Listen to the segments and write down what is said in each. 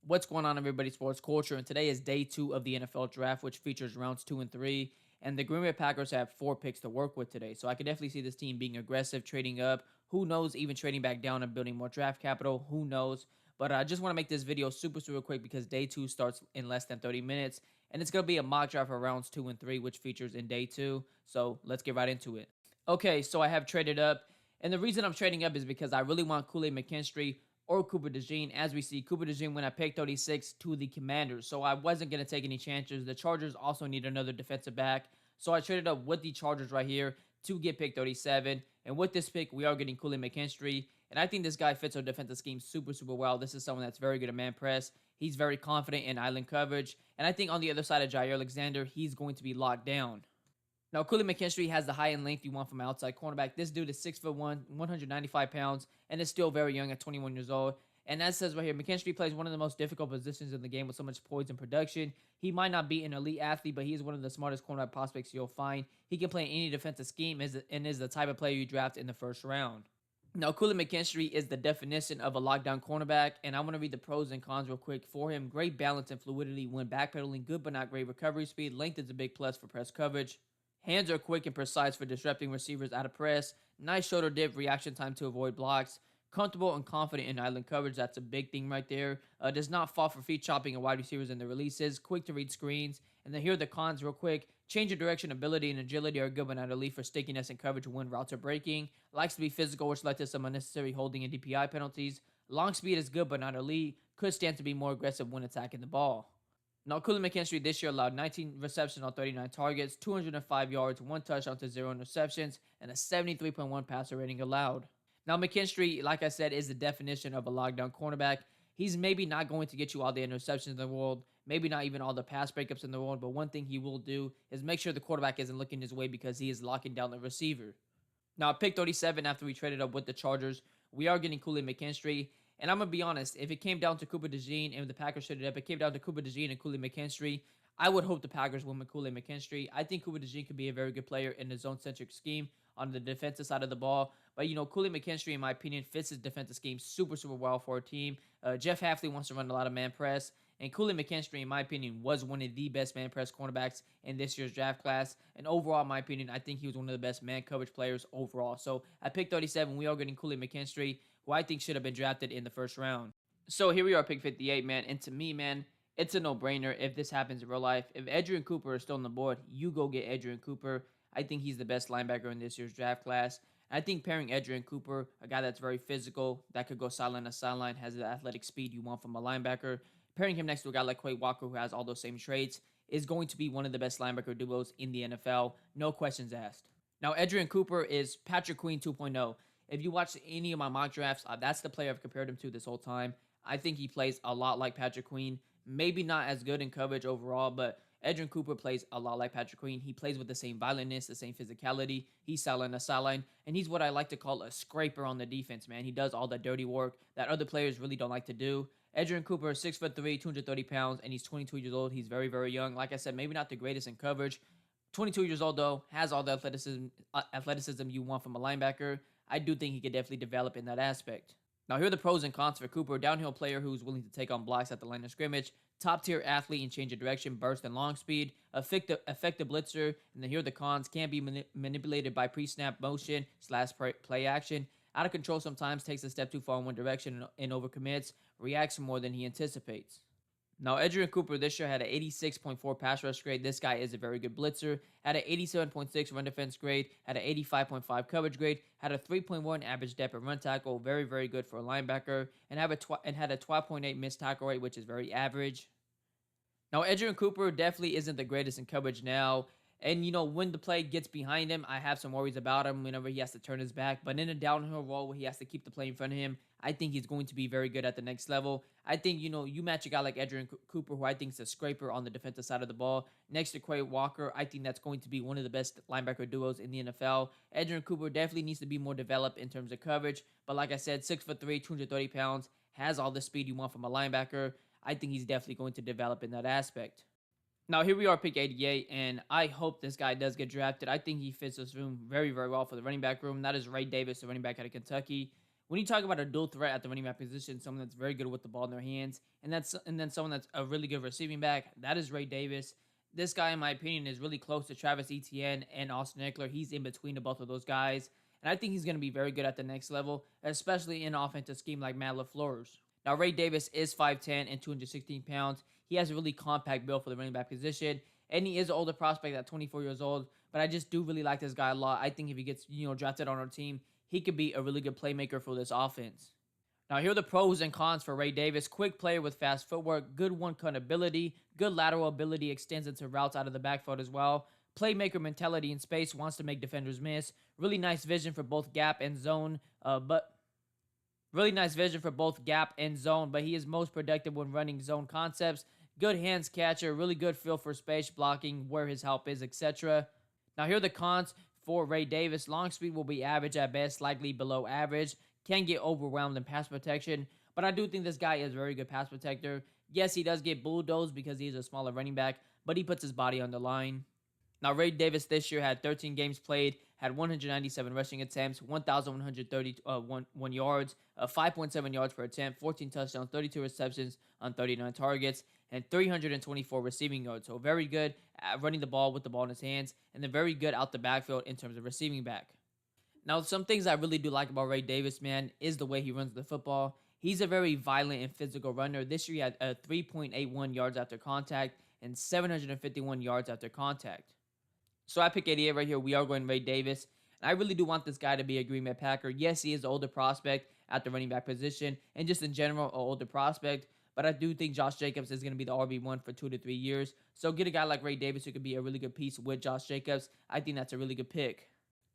What's going on, everybody? Sports culture, and today is day 2 of the NFL draft, which features rounds 2 and 3. And the Green Bay Packers have 4 picks to work with today, so I could definitely see this team being aggressive, trading up. Who knows, even trading back down and building more draft capital? Who knows? But I just want to make this video super quick because day 2 starts in less than 30 minutes, and it's gonna be a mock draft for rounds 2 and 3, which features in day 2. So let's get right into it. Okay, so I have traded up, and the reason I'm trading up is because I really want Kool-Aid McKinstry or Cooper DeJean. As we see, Cooper DeJean went at pick 36 to the Commanders, so I wasn't going to take any chances. The Chargers also need another defensive back, so I traded up with the Chargers right here to get pick 37, and with this pick, we are getting Kool-Aid McKinstry, and I think this guy fits our defensive scheme super well. This is someone that's very good at man press. He's very confident in island coverage, and I think on the other side of Jair Alexander, he's going to be locked down. Now, Kool-Aid McKinstry has the height and length you want from an outside cornerback. This dude is 6'1", 195 pounds, and is still very young at 21 years old. And as says right here, McKinstry plays one of the most difficult positions in the game with so much poise and production. He might not be an elite athlete, but he is one of the smartest cornerback prospects you'll find. He can play in any defensive scheme and is the type of player you draft in the first round. Now, Kool-Aid McKinstry is the definition of a lockdown cornerback, and I want to read the pros and cons real quick for him. Great balance and fluidity when backpedaling, good but not great recovery speed. Length is a big plus for press coverage. Hands are quick and precise for disrupting receivers out of press. Nice shoulder dip reaction time to avoid blocks. Comfortable and confident in island coverage. That's a big thing right there. Does not fall for feet chopping and wide receivers in the releases. Quick to read screens. And then here are the cons real quick. Change of direction, ability, and agility are good but not elite for stickiness and coverage when routes are breaking. Likes to be physical, which led to some unnecessary holding and DPI penalties. Long speed is good but not elite. Could stand to be more aggressive when attacking the ball. Now, Kool-Aid McKinstry this year allowed 19 receptions on 39 targets, 205 yards, 1 touchdown to 0 interceptions, and a 73.1 passer rating allowed. Now, McKinstry, like I said, is the definition of a lockdown cornerback. He's maybe not going to get you all the interceptions in the world, maybe not even all the pass breakups in the world, but one thing he will do is make sure the quarterback isn't looking his way because he is locking down the receiver. Now, at pick 37, after we traded up with the Chargers, we are getting Kool-Aid McKinstry. And I'm going to be honest, if it came down to Cooper DeJean and the Packers traded up, it came down to Cooper DeJean and Kool-Aid McKinstry, I would hope the Packers win with Kool-Aid McKinstry. I think Cooper DeJean could be a very good player in the zone-centric scheme on the defensive side of the ball. But, Kool-Aid McKinstry, in my opinion, fits his defensive scheme super well for a team. Jeff Hafley wants to run a lot of man press. And Kool-Aid McKinstry, in my opinion, was one of the best man press cornerbacks in this year's draft class. And overall, in my opinion, I think he was one of the best man coverage players overall. So at pick 37, we are getting Kool-Aid McKinstry, who I think should have been drafted in the first round. So here we are, pick 58, man. And to me, man, it's a no-brainer if this happens in real life. If Adrian Cooper is still on the board, you go get Adrian Cooper. I think he's the best linebacker in this year's draft class. I think pairing Adrian Cooper, a guy that's very physical, that could go sideline to sideline, has the athletic speed you want from a linebacker, pairing him next to a guy like Quay Walker, who has all those same traits, is going to be one of the best linebacker duos in the NFL. No questions asked. Now, Adrian Cooper is Patrick Queen 2.0. If you watch any of my mock drafts, that's the player I've compared him to this whole time. I think he plays a lot like Patrick Queen. Maybe not as good in coverage overall, but Adrian Cooper plays a lot like Patrick Queen. He plays with the same violentness, the same physicality. He's sideline to sideline, and he's what I like to call a scraper on the defense, man. He does all the dirty work that other players really don't like to do. Adrian Cooper is 6'3", 230 pounds, and he's 22 years old. He's very young. Like I said, maybe not the greatest in coverage. 22 years old, though, has all the athleticism you want from a linebacker. I do think he could definitely develop in that aspect. Now, here are the pros and cons for Cooper. Downhill player who's willing to take on blocks at the line of scrimmage. Top-tier athlete in change of direction, burst, and long speed. Effective blitzer. And then here are the cons. Can be manipulated by pre-snap motion / play action. Out of control sometimes, takes a step too far in one direction and overcommits. Reacts more than he anticipates. Now, Adrian Cooper this year had an 86.4 pass rush grade. This guy is a very good blitzer. Had an 87.6 run defense grade. Had an 85.5 coverage grade. Had a 3.1 average depth of run tackle. Very good for a linebacker. And had a 12.8 missed tackle rate, which is very average. Now, Adrian Cooper definitely isn't the greatest in coverage now. And, when the play gets behind him, I have some worries about him whenever he has to turn his back. But in a downhill role where he has to keep the play in front of him, I think he's going to be very good at the next level. I think, you match a guy like Adrian Cooper, who I think is a scraper on the defensive side of the ball, next to Quay Walker. I think that's going to be one of the best linebacker duos in the NFL. Adrian Cooper definitely needs to be more developed in terms of coverage. But like I said, 6'3", 230 pounds, has all the speed you want from a linebacker. I think he's definitely going to develop in that aspect. Now, here we are, pick 88, and I hope this guy does get drafted. I think he fits this room very well for the running back room. That is Ray Davis, the running back out of Kentucky. when you talk about a dual threat at the running back position, someone that's very good with the ball in their hands, and then someone that's a really good receiving back, that is Ray Davis. This guy, in my opinion, is really close to Travis Etienne and Austin Eckler. He's in between of both of those guys, and I think he's going to be very good at the next level, especially in an offensive scheme like Matt LaFleur's. Now, Ray Davis is 5'10 and 216 pounds. He has a really compact build for the running back position, and he is an older prospect at 24 years old, but I just do really like this guy a lot. I think if he gets, drafted on our team, he could be a really good playmaker for this offense. Now, here are the pros and cons for Ray Davis. Quick player with fast footwork, good one-cut ability, good lateral ability, extends into routes out of the backfield as well. Playmaker mentality in space, wants to make defenders miss. Really nice vision for both gap and zone, but he is most productive when running zone concepts. Good hands catcher, really good feel for space, blocking, where his help is, etc. Now, here are the cons for Ray Davis. Long speed will be average at best, slightly below average. Can get overwhelmed in pass protection, but I do think this guy is a very good pass protector. Yes, he does get bulldozed because he's a smaller running back, but he puts his body on the line. Now, Ray Davis this year had 13 games played, had 197 rushing attempts, 1,131 yards, 5.7 yards per attempt, 14 touchdowns, 32 receptions on 39 targets, and 324 receiving yards. So very good at running the ball with the ball in his hands, and then very good out the backfield in terms of receiving back. Now, some things I really do like about Ray Davis, man, is the way he runs the football. He's a very violent and physical runner. This year he had 3.81 yards after contact and 751 yards after contact. So I pick 88 right here. We are going Ray Davis. And I really do want this guy to be a Green Bay Packer. Yes, he is an older prospect at the running back position and just in general an older prospect. But I do think Josh Jacobs is going to be the RB1 for 2 to 3 years. So get a guy like Ray Davis who could be a really good piece with Josh Jacobs. I think that's a really good pick.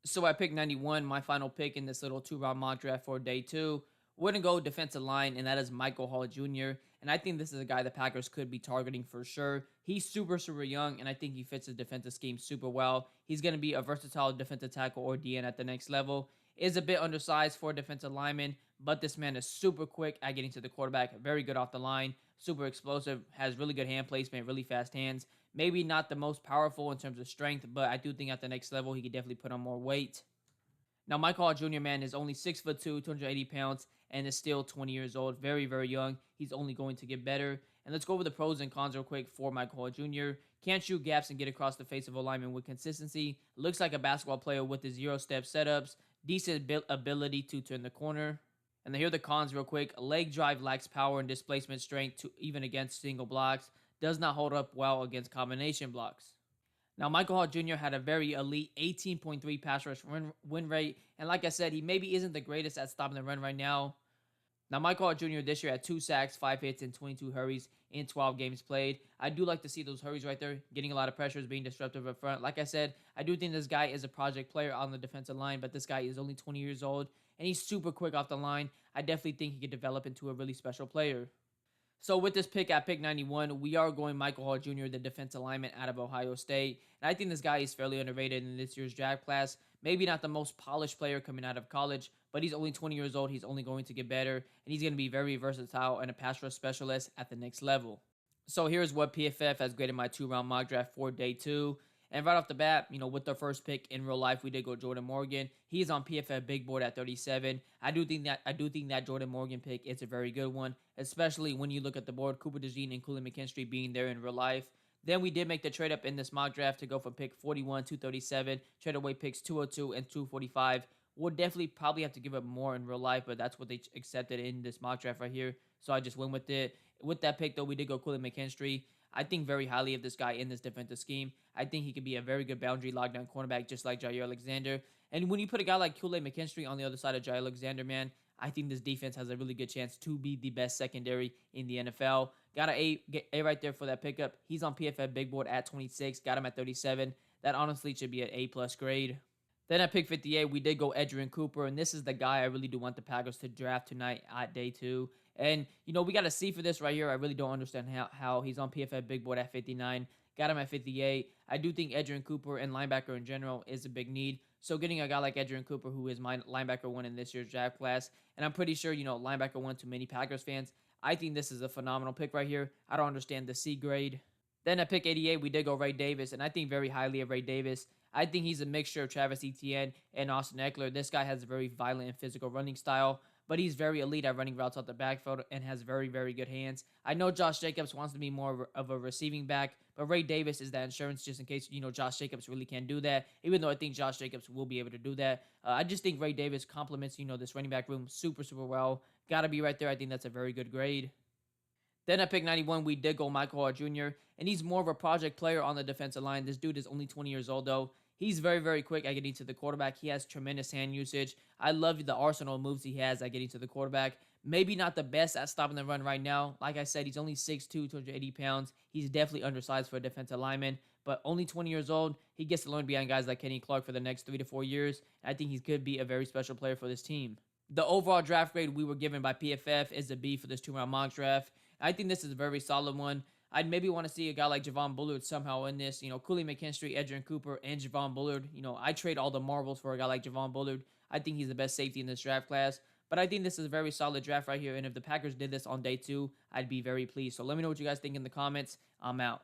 So I picked 91, my final pick in this little 2-round mock draft for day 2. We're going to go defensive line, and that is Michael Hall Jr. And I think this is a guy the Packers could be targeting for sure. He's super, super young, and I think he fits the defensive scheme super well. He's going to be a versatile defensive tackle or DN at the next level. Is a bit undersized for a defensive lineman, but this man is super quick at getting to the quarterback, very good off the line, super explosive, has really good hand placement, really fast hands. Maybe not the most powerful in terms of strength, but I do think at the next level he could definitely put on more weight. Now, Michael Hall Jr., man, is only 6'2", 280 pounds, and is still 20 years old. Very, very young. He's only going to get better. And let's go over the pros and cons real quick for Michael Hall Jr. Can't shoot gaps and get across the face of a lineman with consistency. Looks like a basketball player with his zero-step setups. Decent ability to turn the corner. And then here are the cons real quick. Leg drive lacks power and displacement strength even against single blocks. Does not hold up well against combination blocks. Now, Michael Hall Jr. had a very elite 18.3 pass rush win rate. And like I said, he maybe isn't the greatest at stopping the run right now. Now, Michael Hall Jr. this year had 2 sacks, 5 hits, and 22 hurries in 12 games played. I do like to see those hurries right there, getting a lot of pressures, being disruptive up front. Like I said, I do think this guy is a project player on the defensive line, but this guy is only 20 years old, and he's super quick off the line. I definitely think he could develop into a really special player. So with this pick at pick 91, we are going Michael Hall Jr., the defensive lineman out of Ohio State. And I think this guy is fairly underrated in this year's draft class. Maybe not the most polished player coming out of college, but he's only 20 years old. He's only going to get better, and he's going to be very versatile and a pass rush specialist at the next level. So here's what PFF has graded my 2-round mock draft for day 2. And right off the bat, with the first pick in real life, we did go Jordan Morgan. He's on PFF big board at 37. I do think that Jordan Morgan pick is a very good one, especially when you look at the board, Cooper DeJean and Cooley McKinstry being there in real life. Then we did make the trade up in this mock draft to go from pick 41, 237, trade away picks 202 and 245. We'll definitely probably have to give up more in real life, but that's what they accepted in this mock draft right here. So I just went with it. With that pick, though, we did go Cooley McKinstry. I think very highly of this guy in this defensive scheme. I think he could be a very good boundary lockdown cornerback just like Jair Alexander. And when you put a guy like Kool-Aid McKinstry on the other side of Jair Alexander, man, I think this defense has a really good chance to be the best secondary in the NFL. Got an A right there for that pickup. He's on PFF big board at 26. Got him at 37. That honestly should be an A+ grade. Then at pick 58, we did go Edgerrin Cooper, and this is the guy I really do want the Packers to draft tonight at day 2. And, we got a C for this right here. I really don't understand how he's on PFF big board at 59. Got him at 58. I do think Edgerrin Cooper and linebacker in general is a big need. So getting a guy like Edgerrin Cooper, who is my linebacker 1 in this year's draft class, and I'm pretty sure, linebacker 1 to many Packers fans, I think this is a phenomenal pick right here. I don't understand the C grade. Then at pick 88, we did go Ray Davis, and I think very highly of Ray Davis. I think he's a mixture of Travis Etienne and Austin Eckler. This guy has a very violent and physical running style, but he's very elite at running routes out the backfield and has very, very good hands. I know Josh Jacobs wants to be more of a receiving back, but Ray Davis is that insurance just in case, Josh Jacobs really can't do that, even though I think Josh Jacobs will be able to do that. I just think Ray Davis complements, this running back room super, super well. Got to be right there. I think that's a very good grade. Then at pick 91, we did go Michael Hall Jr., and he's more of a project player on the defensive line. This dude is only 20 years old, though. He's very, very quick at getting to the quarterback. He has tremendous hand usage. I love the arsenal of moves he has at getting to the quarterback. Maybe not the best at stopping the run right now. Like I said, he's only 6'2", 280 pounds. He's definitely undersized for a defensive lineman, but only 20 years old. He gets to learn behind guys like Kenny Clark for the next 3 to 4 years. I think he could be a very special player for this team. The overall draft grade we were given by PFF is a B for this 2-round mock draft. I think this is a very solid one. I'd maybe want to see a guy like Javon Bullard somehow in this. Cooley McKinstry, Edgerrin Cooper, and Javon Bullard. I trade all the marbles for a guy like Javon Bullard. I think he's the best safety in this draft class. But I think this is a very solid draft right here. And if the Packers did this on day 2, I'd be very pleased. So let me know what you guys think in the comments. I'm out.